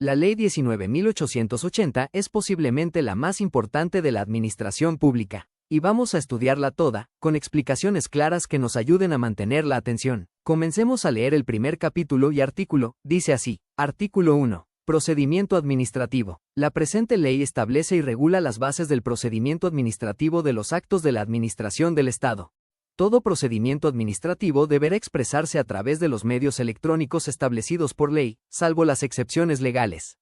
La Ley 19.880 es posiblemente la más importante de la administración pública, y vamos a estudiarla toda, con explicaciones claras que nos ayuden a mantener la atención. Comencemos a leer el primer capítulo y artículo. Dice así: Artículo 1. Procedimiento administrativo. La presente ley establece y regula las bases del procedimiento administrativo de los actos de la administración del Estado. Todo procedimiento administrativo deberá expresarse a través de los medios electrónicos establecidos por ley, salvo las excepciones legales.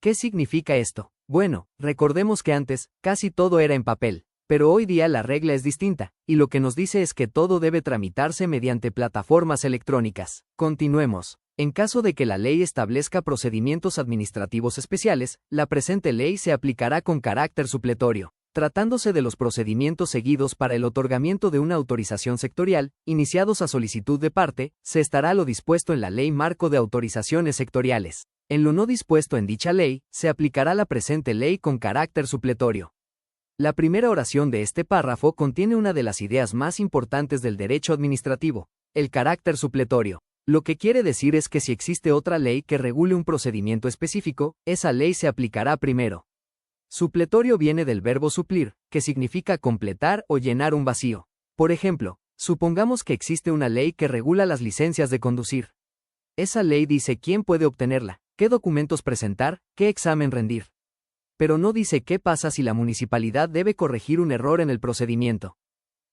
¿Qué significa esto? Bueno, recordemos que antes, casi todo era en papel, pero hoy día la regla es distinta, y lo que nos dice es que todo debe tramitarse mediante plataformas electrónicas. Continuemos. En caso de que la ley establezca procedimientos administrativos especiales, la presente ley se aplicará con carácter supletorio. Tratándose de los procedimientos seguidos para el otorgamiento de una autorización sectorial, iniciados a solicitud de parte, se estará lo dispuesto en la Ley Marco de Autorizaciones Sectoriales. En lo no dispuesto en dicha ley, se aplicará la presente ley con carácter supletorio. La primera oración de este párrafo contiene una de las ideas más importantes del derecho administrativo: el carácter supletorio. Lo que quiere decir es que si existe otra ley que regule un procedimiento específico, esa ley se aplicará primero. Supletorio viene del verbo suplir, que significa completar o llenar un vacío. Por ejemplo, supongamos que existe una ley que regula las licencias de conducir. Esa ley dice quién puede obtenerla, qué documentos presentar, qué examen rendir. Pero no dice qué pasa si la municipalidad debe corregir un error en el procedimiento.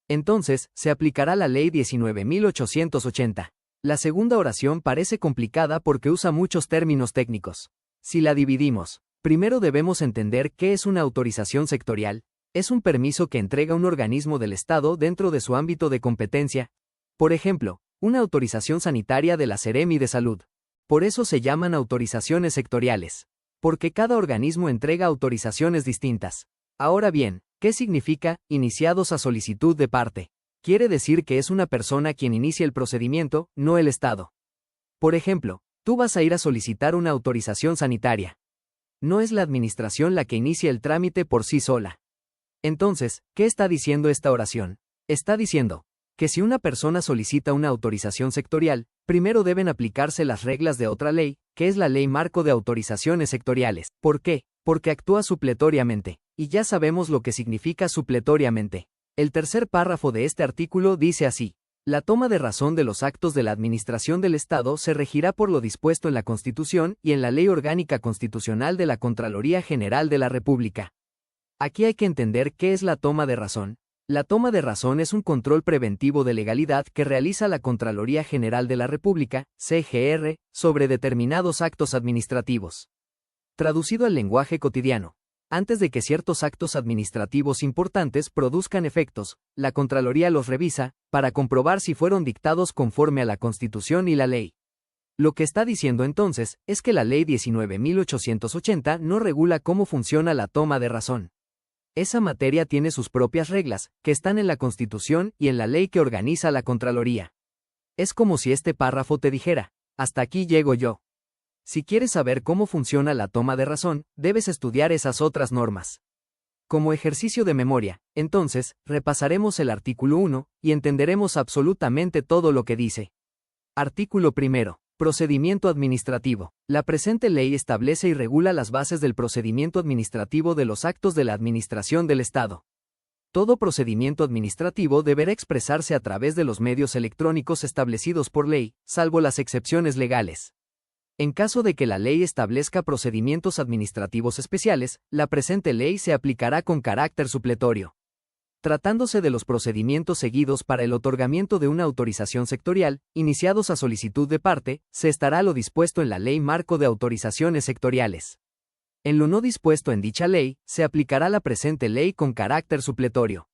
Entonces, se aplicará la Ley 19.880. La segunda oración parece complicada porque usa muchos términos técnicos. Si la dividimos, primero debemos entender qué es una autorización sectorial. Es un permiso que entrega un organismo del Estado dentro de su ámbito de competencia. Por ejemplo, una autorización sanitaria de la Seremi de Salud. Por eso se llaman autorizaciones sectoriales, porque cada organismo entrega autorizaciones distintas. Ahora bien, ¿qué significa iniciados a solicitud de parte? Quiere decir que es una persona quien inicia el procedimiento, no el Estado. Por ejemplo, tú vas a ir a solicitar una autorización sanitaria. No es la administración la que inicia el trámite por sí sola. Entonces, ¿qué está diciendo esta oración? Está diciendo que si una persona solicita una autorización sectorial, primero deben aplicarse las reglas de otra ley, que es la Ley Marco de Autorizaciones Sectoriales. ¿Por qué? Porque actúa supletoriamente, y ya sabemos lo que significa supletoriamente. El tercer párrafo de este artículo dice así: la toma de razón de los actos de la Administración del Estado se regirá por lo dispuesto en la Constitución y en la Ley Orgánica Constitucional de la Contraloría General de la República. Aquí hay que entender qué es la toma de razón. La toma de razón es un control preventivo de legalidad que realiza la Contraloría General de la República, CGR, sobre determinados actos administrativos. Traducido al lenguaje cotidiano: antes de que ciertos actos administrativos importantes produzcan efectos, la Contraloría los revisa, para comprobar si fueron dictados conforme a la Constitución y la ley. Lo que está diciendo entonces, es que la Ley 19.880 no regula cómo funciona la toma de razón. Esa materia tiene sus propias reglas, que están en la Constitución y en la ley que organiza la Contraloría. Es como si este párrafo te dijera: hasta aquí llego yo. Si quieres saber cómo funciona la toma de razón, debes estudiar esas otras normas. Como ejercicio de memoria, entonces, repasaremos el artículo 1, y entenderemos absolutamente todo lo que dice. Artículo 1. Procedimiento administrativo. La presente ley establece y regula las bases del procedimiento administrativo de los actos de la Administración del Estado. Todo procedimiento administrativo deberá expresarse a través de los medios electrónicos establecidos por ley, salvo las excepciones legales. En caso de que la ley establezca procedimientos administrativos especiales, la presente ley se aplicará con carácter supletorio. Tratándose de los procedimientos seguidos para el otorgamiento de una autorización sectorial, iniciados a solicitud de parte, se estará lo dispuesto en la Ley Marco de Autorizaciones Sectoriales. En lo no dispuesto en dicha ley, se aplicará la presente ley con carácter supletorio.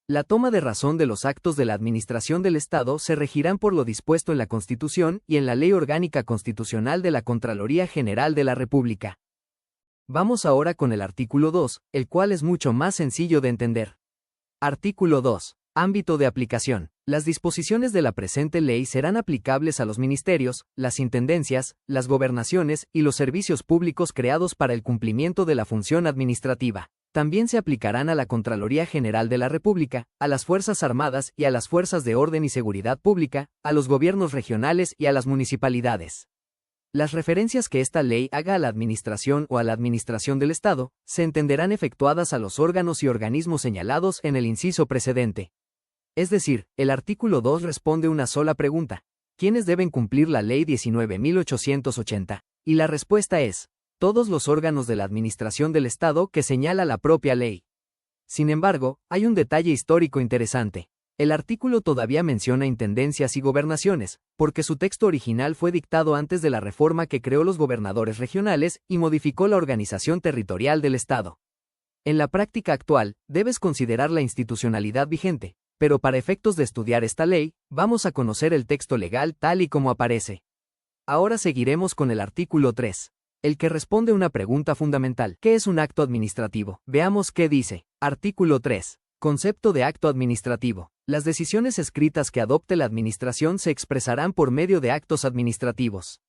La toma de razón de los actos de la Administración del Estado se regirán por lo dispuesto en la Constitución y en la Ley Orgánica Constitucional de la Contraloría General de la República. Vamos ahora con el artículo 2, el cual es mucho más sencillo de entender. Artículo 2. Ámbito de aplicación. Las disposiciones de la presente ley serán aplicables a los ministerios, las intendencias, las gobernaciones y los servicios públicos creados para el cumplimiento de la función administrativa. También se aplicarán a la Contraloría General de la República, a las Fuerzas Armadas y a las Fuerzas de Orden y Seguridad Pública, a los gobiernos regionales y a las municipalidades. Las referencias que esta ley haga a la administración o a la administración del Estado se entenderán efectuadas a los órganos y organismos señalados en el inciso precedente. Es decir, el artículo 2 responde una sola pregunta: ¿quiénes deben cumplir la Ley 19.880? Y la respuesta es: todos los órganos de la administración del Estado que señala la propia ley. Sin embargo, hay un detalle histórico interesante. El artículo todavía menciona intendencias y gobernaciones, porque su texto original fue dictado antes de la reforma que creó los gobernadores regionales y modificó la organización territorial del Estado. En la práctica actual, debes considerar la institucionalidad vigente, pero para efectos de estudiar esta ley, vamos a conocer el texto legal tal y como aparece. Ahora seguiremos con el artículo 3. El que responde una pregunta fundamental: ¿qué es un acto administrativo? Veamos qué dice. Artículo 3. Concepto de acto administrativo. Las decisiones escritas que adopte la administración se expresarán por medio de actos administrativos.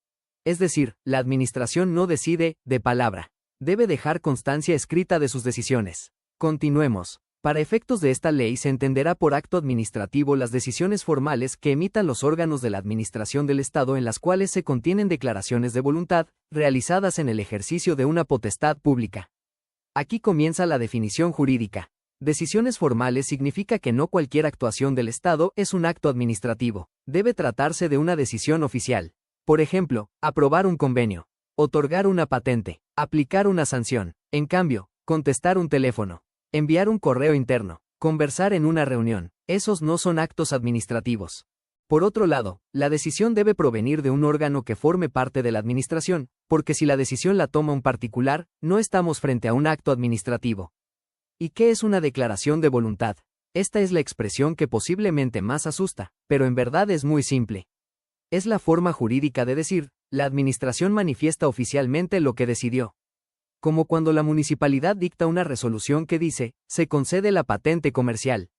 Es decir, la administración no decide de palabra. Debe dejar constancia escrita de sus decisiones. Continuemos. Para efectos de esta ley se entenderá por acto administrativo las decisiones formales que emitan los órganos de la administración del Estado en las cuales se contienen declaraciones de voluntad, realizadas en el ejercicio de una potestad pública. Aquí comienza la definición jurídica. Decisiones formales significa que no cualquier actuación del Estado es un acto administrativo. Debe tratarse de una decisión oficial. Por ejemplo, aprobar un convenio, otorgar una patente, aplicar una sanción. En cambio, contestar un teléfono, enviar un correo interno, conversar en una reunión, esos no son actos administrativos. Por otro lado, la decisión debe provenir de un órgano que forme parte de la administración, porque si la decisión la toma un particular, no estamos frente a un acto administrativo. ¿Y qué es una declaración de voluntad? Esta es la expresión que posiblemente más asusta, pero en verdad es muy simple. Es la forma jurídica de decir: la administración manifiesta oficialmente lo que decidió. Como cuando la municipalidad dicta una resolución que dice: se concede la patente comercial.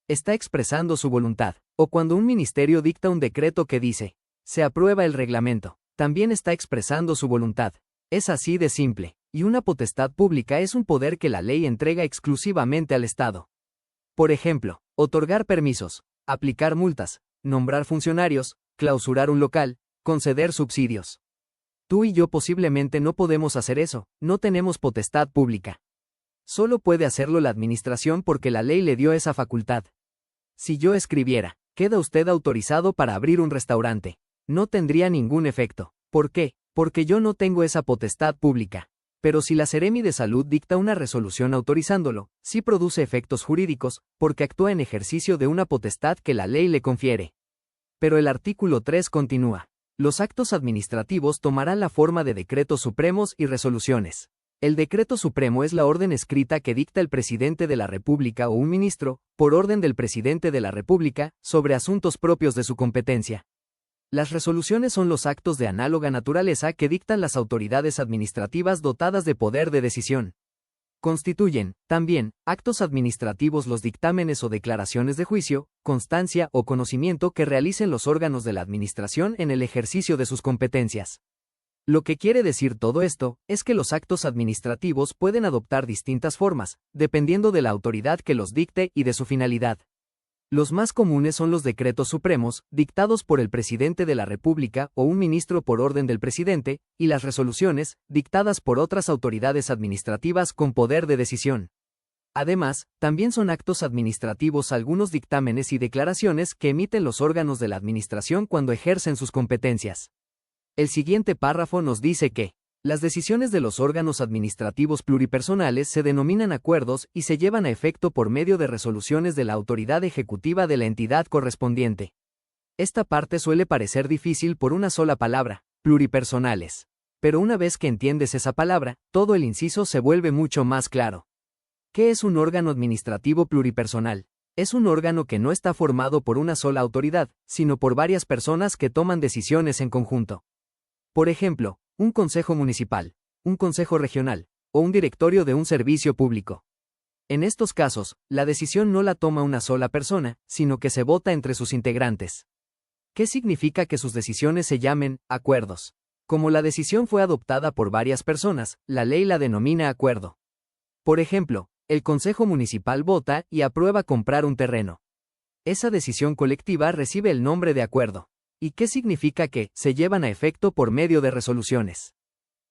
Está expresando su voluntad. O cuando un ministerio dicta un decreto que dice: se aprueba el reglamento. También está expresando su voluntad. Es así de simple. Y una potestad pública es un poder que la ley entrega exclusivamente al Estado. Por ejemplo, otorgar permisos, aplicar multas, nombrar funcionarios, clausurar un local, conceder subsidios. Tú y yo posiblemente no podemos hacer eso, no tenemos potestad pública. Solo puede hacerlo la administración porque la ley le dio esa facultad. Si yo escribiera: queda usted autorizado para abrir un restaurante, no tendría ningún efecto. ¿Por qué? Porque yo no tengo esa potestad pública. Pero si la Seremi de Salud dicta una resolución autorizándolo, sí produce efectos jurídicos, porque actúa en ejercicio de una potestad que la ley le confiere. Pero el artículo 3 continúa. Los actos administrativos tomarán la forma de decretos supremos y resoluciones. El decreto supremo es la orden escrita que dicta el presidente de la República o un ministro, por orden del presidente de la República, sobre asuntos propios de su competencia. Las resoluciones son los actos de análoga naturaleza que dictan las autoridades administrativas dotadas de poder de decisión. Constituyen, también, actos administrativos los dictámenes o declaraciones de juicio, constancia o conocimiento que realicen los órganos de la administración en el ejercicio de sus competencias. Lo que quiere decir todo esto es que los actos administrativos pueden adoptar distintas formas, dependiendo de la autoridad que los dicte y de su finalidad. Los más comunes son los decretos supremos, dictados por el presidente de la República o un ministro por orden del presidente, y las resoluciones, dictadas por otras autoridades administrativas con poder de decisión. Además, también son actos administrativos algunos dictámenes y declaraciones que emiten los órganos de la administración cuando ejercen sus competencias. El siguiente párrafo nos dice que las decisiones de los órganos administrativos pluripersonales se denominan acuerdos y se llevan a efecto por medio de resoluciones de la autoridad ejecutiva de la entidad correspondiente. Esta parte suele parecer difícil por una sola palabra: pluripersonales. Pero una vez que entiendes esa palabra, todo el inciso se vuelve mucho más claro. ¿Qué es un órgano administrativo pluripersonal? Es un órgano que no está formado por una sola autoridad, sino por varias personas que toman decisiones en conjunto. Por ejemplo, un consejo municipal, un consejo regional, o un directorio de un servicio público. En estos casos, la decisión no la toma una sola persona, sino que se vota entre sus integrantes. ¿Qué significa que sus decisiones se llamen acuerdos? Como la decisión fue adoptada por varias personas, la ley la denomina acuerdo. Por ejemplo, el consejo municipal vota y aprueba comprar un terreno. Esa decisión colectiva recibe el nombre de acuerdo. ¿Y qué significa que se llevan a efecto por medio de resoluciones?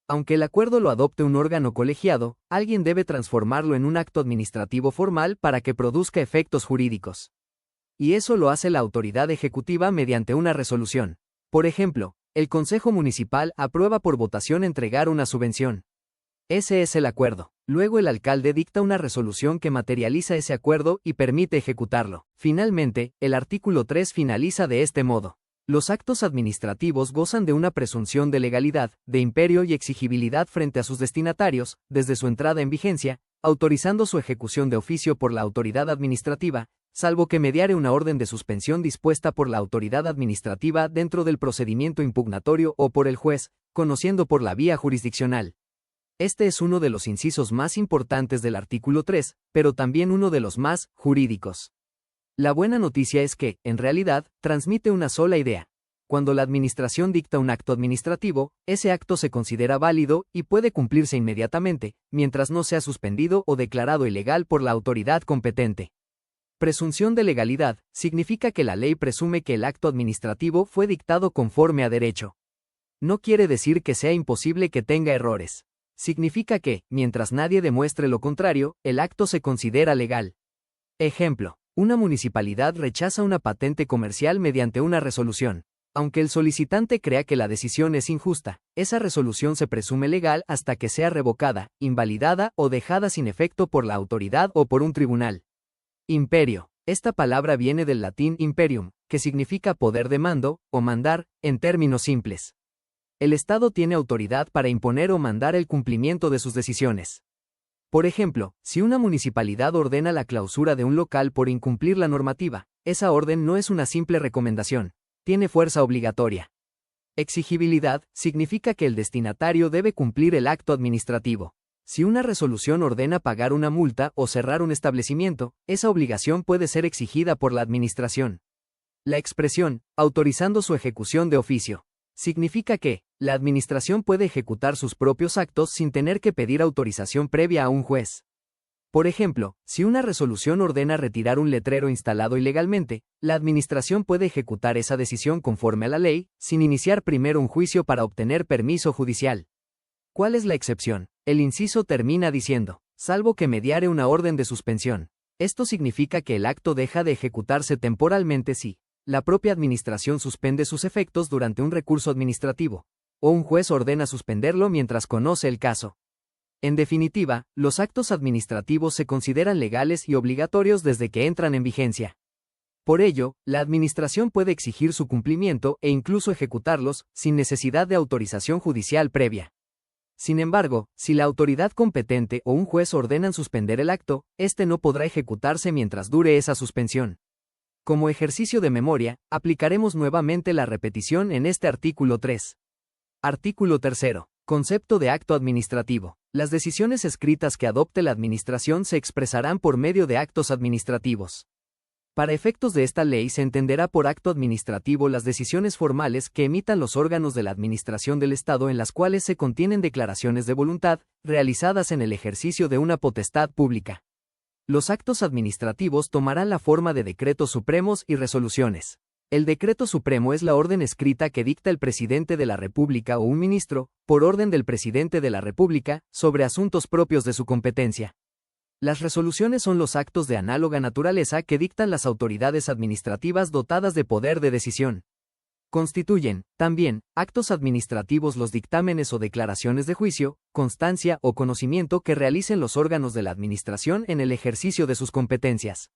Aunque el acuerdo lo adopte un órgano colegiado, alguien debe transformarlo en un acto administrativo formal para que produzca efectos jurídicos. Y eso lo hace la autoridad ejecutiva mediante una resolución. Por ejemplo, el Consejo Municipal aprueba por votación entregar una subvención. Ese es el acuerdo. Luego el alcalde dicta una resolución que materializa ese acuerdo y permite ejecutarlo. Finalmente, el artículo 3 finaliza de este modo. Los actos administrativos gozan de una presunción de legalidad, de imperio y exigibilidad frente a sus destinatarios, desde su entrada en vigencia, autorizando su ejecución de oficio por la autoridad administrativa, salvo que mediare una orden de suspensión dispuesta por la autoridad administrativa dentro del procedimiento impugnatorio o por el juez, conociendo por la vía jurisdiccional. Este es uno de los incisos más importantes del artículo 3, pero también uno de los más jurídicos. La buena noticia es que, en realidad, transmite una sola idea. Cuando la administración dicta un acto administrativo, ese acto se considera válido y puede cumplirse inmediatamente, mientras no sea suspendido o declarado ilegal por la autoridad competente. Presunción de legalidad significa que la ley presume que el acto administrativo fue dictado conforme a derecho. No quiere decir que sea imposible que tenga errores. Significa que, mientras nadie demuestre lo contrario, el acto se considera legal. Ejemplo. Una municipalidad rechaza una patente comercial mediante una resolución. Aunque el solicitante crea que la decisión es injusta, esa resolución se presume legal hasta que sea revocada, invalidada o dejada sin efecto por la autoridad o por un tribunal. Imperio. Esta palabra viene del latín imperium, que significa poder de mando, o mandar, en términos simples. El Estado tiene autoridad para imponer o mandar el cumplimiento de sus decisiones. Por ejemplo, si una municipalidad ordena la clausura de un local por incumplir la normativa, esa orden no es una simple recomendación, tiene fuerza obligatoria. Exigibilidad significa que el destinatario debe cumplir el acto administrativo. Si una resolución ordena pagar una multa o cerrar un establecimiento, esa obligación puede ser exigida por la administración. La expresión, autorizando su ejecución de oficio, significa que la administración puede ejecutar sus propios actos sin tener que pedir autorización previa a un juez. Por ejemplo, si una resolución ordena retirar un letrero instalado ilegalmente, la administración puede ejecutar esa decisión conforme a la ley, sin iniciar primero un juicio para obtener permiso judicial. ¿Cuál es la excepción? El inciso termina diciendo, salvo que mediare una orden de suspensión. Esto significa que el acto deja de ejecutarse temporalmente si la propia administración suspende sus efectos durante un recurso administrativo, o un juez ordena suspenderlo mientras conoce el caso. En definitiva, los actos administrativos se consideran legales y obligatorios desde que entran en vigencia. Por ello, la administración puede exigir su cumplimiento e incluso ejecutarlos, sin necesidad de autorización judicial previa. Sin embargo, si la autoridad competente o un juez ordenan suspender el acto, este no podrá ejecutarse mientras dure esa suspensión. Como ejercicio de memoria, aplicaremos nuevamente la repetición en este artículo 3. Artículo 3. Concepto de acto administrativo. Las decisiones escritas que adopte la administración se expresarán por medio de actos administrativos. Para efectos de esta ley se entenderá por acto administrativo las decisiones formales que emitan los órganos de la administración del Estado en las cuales se contienen declaraciones de voluntad, realizadas en el ejercicio de una potestad pública. Los actos administrativos tomarán la forma de decretos supremos y resoluciones. El decreto supremo es la orden escrita que dicta el presidente de la República o un ministro, por orden del presidente de la República, sobre asuntos propios de su competencia. Las resoluciones son los actos de análoga naturaleza que dictan las autoridades administrativas dotadas de poder de decisión. Constituyen, también, actos administrativos los dictámenes o declaraciones de juicio, constancia o conocimiento que realicen los órganos de la administración en el ejercicio de sus competencias.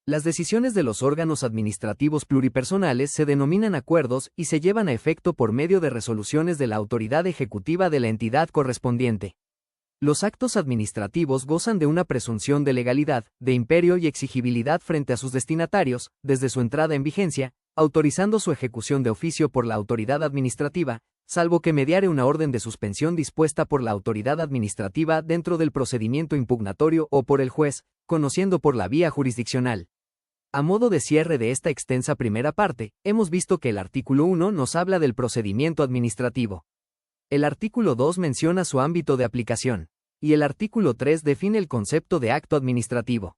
Las decisiones de los órganos administrativos pluripersonales se denominan acuerdos y se llevan a efecto por medio de resoluciones de la autoridad ejecutiva de la entidad correspondiente. Los actos administrativos gozan de una presunción de legalidad, de imperio y exigibilidad frente a sus destinatarios, desde su entrada en vigencia, autorizando su ejecución de oficio por la autoridad administrativa, salvo que mediare una orden de suspensión dispuesta por la autoridad administrativa dentro del procedimiento impugnatorio o por el juez, conociendo por la vía jurisdiccional. A modo de cierre de esta extensa primera parte, hemos visto que el artículo 1 nos habla del procedimiento administrativo. El artículo 2 menciona su ámbito de aplicación, y el artículo 3 define el concepto de acto administrativo.